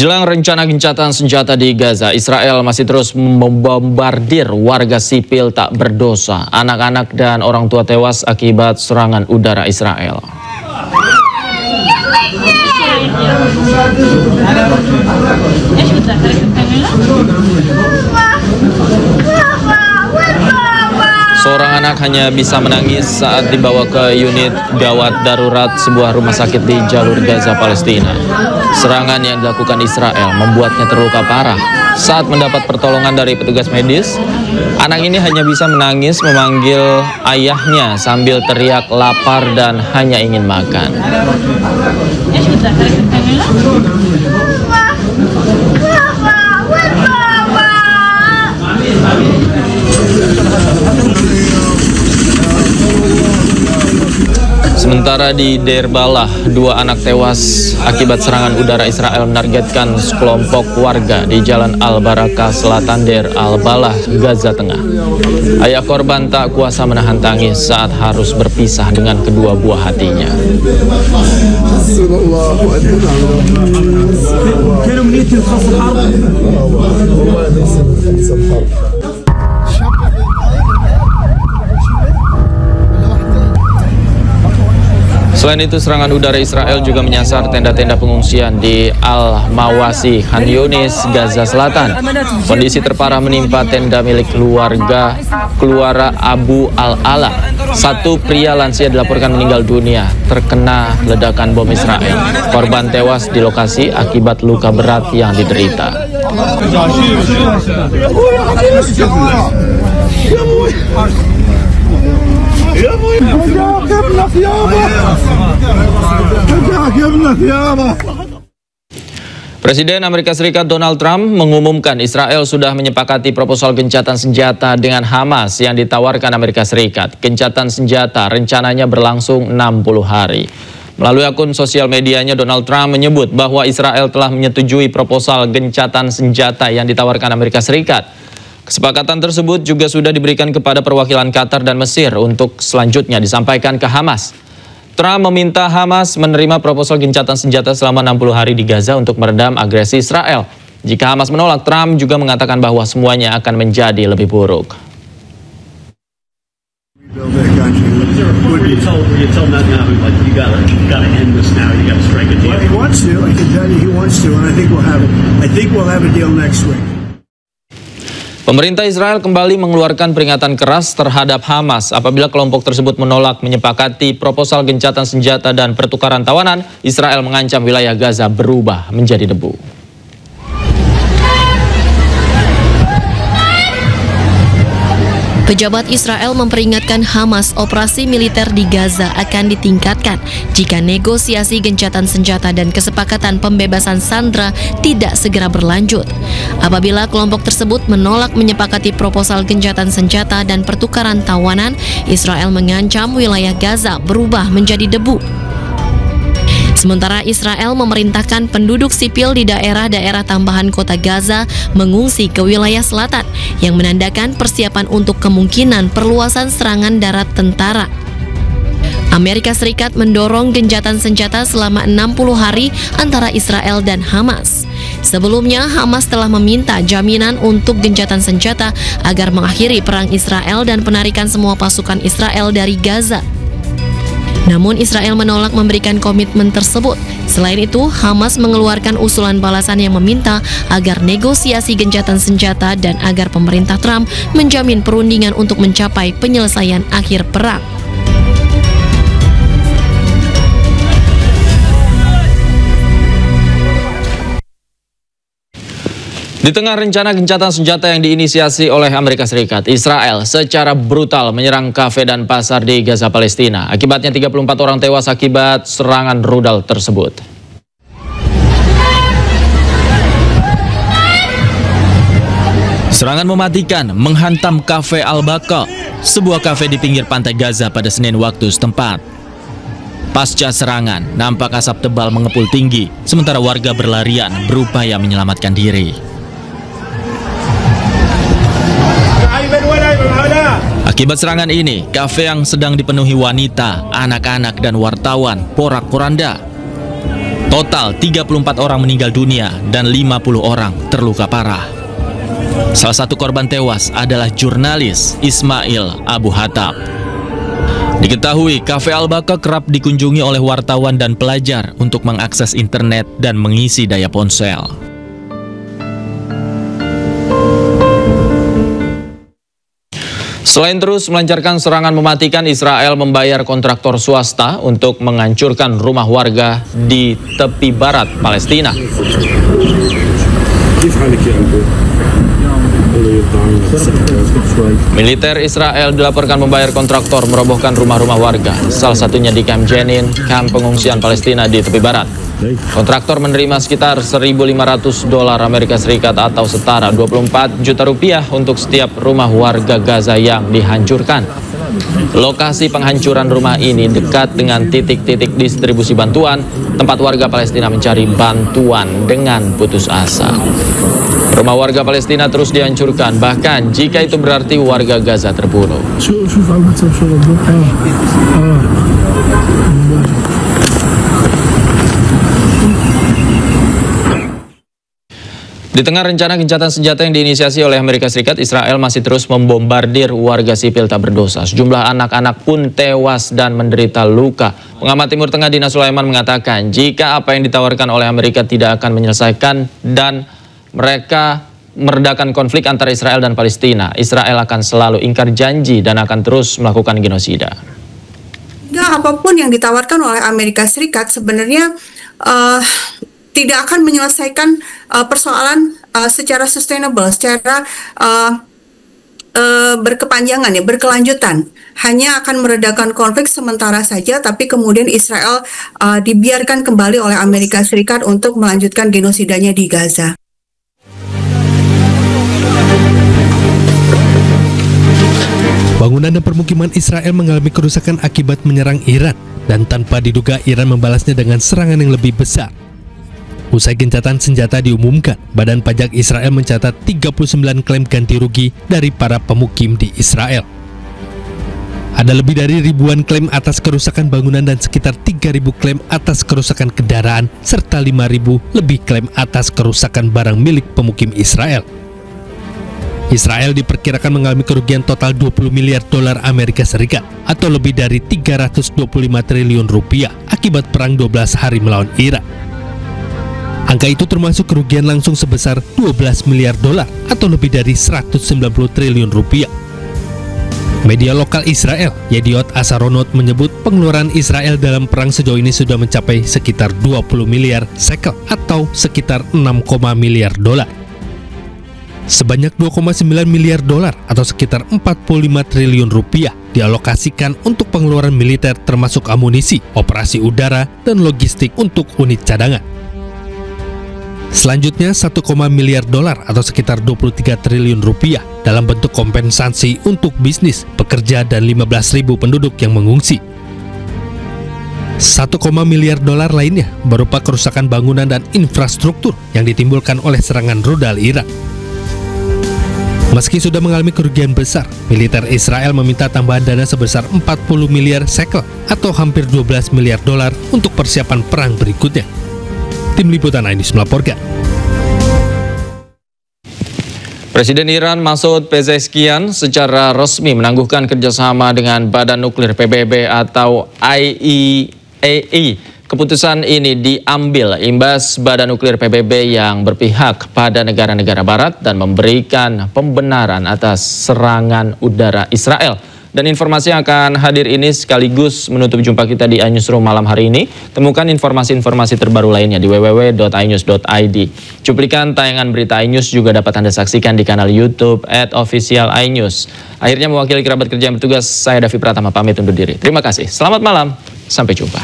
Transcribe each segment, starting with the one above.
Jelang rencana gencatan senjata di Gaza, Israel masih terus membombardir warga sipil tak berdosa. Anak-anak dan orang tua tewas akibat serangan udara Israel. Seorang anak hanya bisa menangis saat dibawa ke unit gawat darurat sebuah rumah sakit di jalur Gaza, Palestina. Serangan yang dilakukan Israel membuatnya terluka parah. Saat mendapat pertolongan dari petugas medis, anak ini hanya bisa menangis memanggil ayahnya sambil teriak lapar dan hanya ingin makan. Sementara di Deir Balah, 2 anak tewas akibat serangan udara Israel menargetkan sekelompok warga di Jalan Al-Barakah Selatan Deir Al-Balah, Gaza Tengah. Ayah korban tak kuasa menahan tangis saat harus berpisah dengan kedua buah hatinya. Selain itu, serangan udara Israel juga menyasar tenda-tenda pengungsian di Al-Mawasi, Khan Yunis, Gaza Selatan. Kondisi terparah menimpa tenda milik keluarga Abu Al-Ala. 1 pria lansia dilaporkan meninggal dunia terkena ledakan bom Israel. Korban tewas di lokasi akibat luka berat yang diderita. Presiden Amerika Serikat Donald Trump mengumumkan Israel sudah menyepakati proposal gencatan senjata dengan Hamas yang ditawarkan Amerika Serikat. Gencatan senjata rencananya berlangsung 60 hari. Melalui akun sosial medianya, Donald Trump menyebut bahwa Israel telah menyetujui proposal gencatan senjata yang ditawarkan Amerika Serikat. Kesepakatan tersebut juga sudah diberikan kepada perwakilan Qatar dan Mesir untuk selanjutnya disampaikan ke Hamas. Trump meminta Hamas menerima proposal gencatan senjata selama 60 hari di Gaza untuk meredam agresi Israel. Jika Hamas menolak, Trump juga mengatakan bahwa semuanya akan menjadi lebih buruk. Pemerintah Israel kembali mengeluarkan peringatan keras terhadap Hamas apabila kelompok tersebut menolak menyepakati proposal gencatan senjata dan pertukaran tawanan. Israel mengancam wilayah Gaza berubah menjadi debu. Pejabat Israel memperingatkan Hamas operasi militer di Gaza akan ditingkatkan jika negosiasi gencatan senjata dan kesepakatan pembebasan sandera tidak segera berlanjut. Apabila kelompok tersebut menolak menyepakati proposal gencatan senjata dan pertukaran tawanan, Israel mengancam wilayah Gaza berubah menjadi debu. Sementara Israel memerintahkan penduduk sipil di daerah-daerah tambahan kota Gaza mengungsi ke wilayah selatan, yang menandakan persiapan untuk kemungkinan perluasan serangan darat tentara. Amerika Serikat mendorong gencatan senjata selama 60 hari antara Israel dan Hamas. Sebelumnya, Hamas telah meminta jaminan untuk gencatan senjata agar mengakhiri perang Israel dan penarikan semua pasukan Israel dari Gaza. Namun Israel menolak memberikan komitmen tersebut. Selain itu, Hamas mengeluarkan usulan balasan yang meminta agar negosiasi gencatan senjata dan agar pemerintah Trump menjamin perundingan untuk mencapai penyelesaian akhir perang. Di tengah rencana gencatan senjata yang diinisiasi oleh Amerika Serikat, Israel secara brutal menyerang kafe dan pasar di Gaza, Palestina. Akibatnya 34 orang tewas akibat serangan rudal tersebut. Serangan mematikan menghantam kafe Al-Baqa, sebuah kafe di pinggir pantai Gaza pada Senin waktu setempat. Pasca serangan, nampak asap tebal mengepul tinggi, sementara warga berlarian berupaya menyelamatkan diri. Akibat serangan ini, kafe yang sedang dipenuhi wanita, anak-anak, dan wartawan porak-poranda. Total 34 orang meninggal dunia dan 50 orang terluka parah. Salah satu korban tewas adalah jurnalis Ismail Abu Hatab. Diketahui, Cafe Al-Baka kerap dikunjungi oleh wartawan dan pelajar untuk mengakses internet dan mengisi daya ponsel. Selain terus melancarkan serangan mematikan, Israel membayar kontraktor swasta untuk menghancurkan rumah warga di tepi barat Palestina. Militer Israel dilaporkan membayar kontraktor merobohkan rumah-rumah warga, salah satunya di Camp Jenin, kamp pengungsian Palestina di tepi barat. Kontraktor menerima sekitar $1.500 Amerika Serikat atau setara 24 juta rupiah untuk setiap rumah warga Gaza yang dihancurkan. Lokasi penghancuran rumah ini dekat dengan titik-titik distribusi bantuan, tempat warga Palestina mencari bantuan dengan putus asa. Rumah warga Palestina terus dihancurkan, bahkan jika itu berarti warga Gaza terbunuh. Di tengah rencana gencatan senjata yang diinisiasi oleh Amerika Serikat, Israel masih terus membombardir warga sipil tak berdosa. Sejumlah anak-anak pun tewas dan menderita luka. Pengamat Timur Tengah Dina Sulaiman mengatakan, jika apa yang ditawarkan oleh Amerika tidak akan menyelesaikan dan mereka meredakan konflik antara Israel dan Palestina, Israel akan selalu ingkar janji dan akan terus melakukan genosida. Ya, apapun yang ditawarkan oleh Amerika Serikat sebenarnya tidak akan menyelesaikan persoalan secara sustainable, secara berkepanjangan, ya, berkelanjutan. Hanya akan meredakan konflik sementara saja, tapi kemudian Israel dibiarkan kembali oleh Amerika Serikat untuk melanjutkan genosidanya di Gaza. Bangunan dan permukiman Israel mengalami kerusakan akibat menyerang Iran, dan tanpa diduga Iran membalasnya dengan serangan yang lebih besar. Usai gencatan senjata diumumkan, Badan Pajak Israel mencatat 39 klaim ganti rugi dari para pemukim di Israel. Ada lebih dari ribuan klaim atas kerusakan bangunan dan sekitar 3.000 klaim atas kerusakan kendaraan, serta 5.000 lebih klaim atas kerusakan barang milik pemukim Israel. Israel diperkirakan mengalami kerugian total $20 miliar Amerika Serikat atau lebih dari 325 triliun rupiah akibat perang 12 hari melawan Irak. Angka itu termasuk kerugian langsung sebesar $12 miliar atau lebih dari 190 triliun rupiah. Media lokal Israel, Yediot Asaronot, menyebut pengeluaran Israel dalam perang sejauh ini sudah mencapai sekitar 20 miliar shekel atau sekitar 6, miliar dolar. Sebanyak 2,9 miliar dolar atau sekitar 45 triliun rupiah dialokasikan untuk pengeluaran militer termasuk amunisi, operasi udara, dan logistik untuk unit cadangan. Selanjutnya 1, miliar dolar atau sekitar 23 triliun rupiah dalam bentuk kompensasi untuk bisnis, pekerja, dan 15.000 penduduk yang mengungsi. 1, miliar dolar lainnya berupa kerusakan bangunan dan infrastruktur yang ditimbulkan oleh serangan rudal Irak. Meski sudah mengalami kerugian besar, militer Israel meminta tambahan dana sebesar 40 miliar shekel atau hampir 12 miliar dolar untuk persiapan perang berikutnya. Tim Liputan iNews melaporkan. Presiden Iran Masoud Pezeshkian secara resmi menangguhkan kerjasama dengan Badan Nuklir PBB atau IAEA. Keputusan ini diambil imbas Badan Nuklir PBB yang berpihak pada negara-negara Barat dan memberikan pembenaran atas serangan udara Israel. Dan informasi yang akan hadir ini sekaligus menutup jumpa kita di iNewsroom malam hari ini. Temukan informasi-informasi terbaru lainnya di www.inews.id. Cuplikan tayangan berita iNews juga dapat Anda saksikan di kanal YouTube @officialinews. Akhirnya mewakili kerabat kerja yang bertugas, saya Davi Pratama pamit undur diri. Terima kasih. Selamat malam. Sampai jumpa.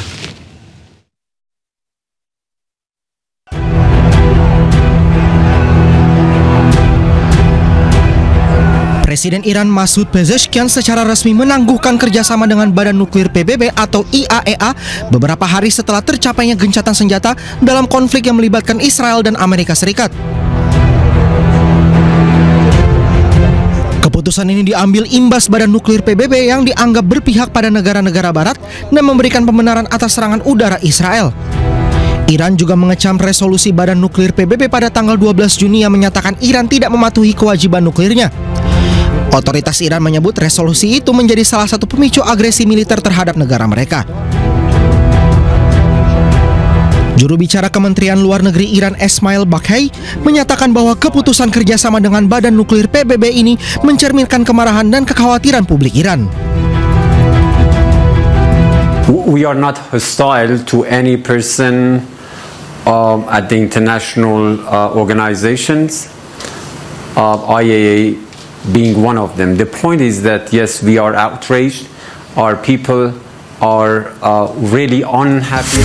Presiden Iran Masoud Pezeshkian secara resmi menangguhkan kerjasama dengan Badan Nuklir PBB atau IAEA beberapa hari setelah tercapainya gencatan senjata dalam konflik yang melibatkan Israel dan Amerika Serikat. Keputusan ini diambil imbas Badan Nuklir PBB yang dianggap berpihak pada negara-negara Barat dan memberikan pembenaran atas serangan udara Israel. Iran juga mengecam resolusi Badan Nuklir PBB pada tanggal 12 Juni yang menyatakan Iran tidak mematuhi kewajiban nuklirnya. Otoritas Iran menyebut resolusi itu menjadi salah satu pemicu agresi militer terhadap negara mereka. Juru bicara Kementerian Luar Negeri Iran Esmail Baghai menyatakan bahwa keputusan kerjasama dengan Badan Nuklir PBB ini mencerminkan kemarahan dan kekhawatiran publik Iran. We are not hostile to any person at the international organizations, IAEA being one of them. The point is that yes, we are outraged. Our people are really unhappy.